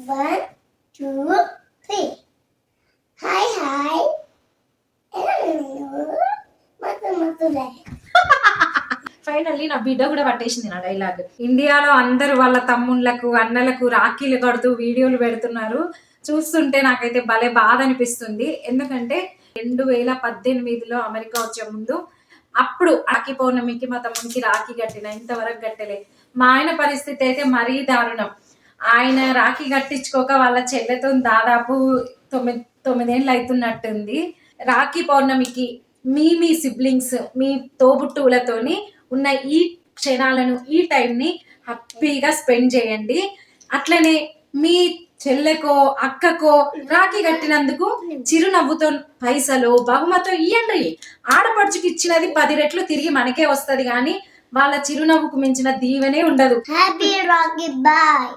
1, 2, 3. Hi, hi. Finally నా బిడ్డ కూడా పట్టేసింది నా డైలాగ్. ఇండియాలో అందరూ వాళ్ళ తమ్ముళ్ళకు అన్నలకు రాఖీలు కడుతూ వీడియోలు పెడుతున్నారు. చూస్తుంటే నాకైతే భలే బాధ అనిపిస్తుంది. ఎందుకంటే 2018లో అమెరికా వచ్చే ముందు అప్పుడు రాఖీ పౌర్ణమికి మా తమ్మునికి రాఖీ కట్టిన, ఇంతవరకు కట్టలే. మా ఆయన పరిస్థితి అయితే మరీ దారుణం. ఆయన రాఖీ కట్టించుకోక వాళ్ళ చెల్లెతో దాదాపు 9 ఏళ్ళు అవుతున్నట్టుంది. రాఖీ పౌర్ణమికి మీ సిబ్లింగ్స్, మీ తోబుట్టువులతోని ఉన్న ఈ క్షణాలను, ఈ టైంని హ్యాపీగా స్పెండ్ చేయండి. అట్లనే మీ చెల్లెకో అక్కకో రాఖీ కట్టినందుకు చిరునవ్వుతో పైసలు బహుమతో ఇయ్యండి. ఆడపడుచుకి ఇచ్చినది 10 రెట్లు తిరిగి మనకే వస్తది, కానీ వాళ్ళ చిరునవ్వుకు మించిన దీవెనే ఉండదు. Happy Rakhi bye.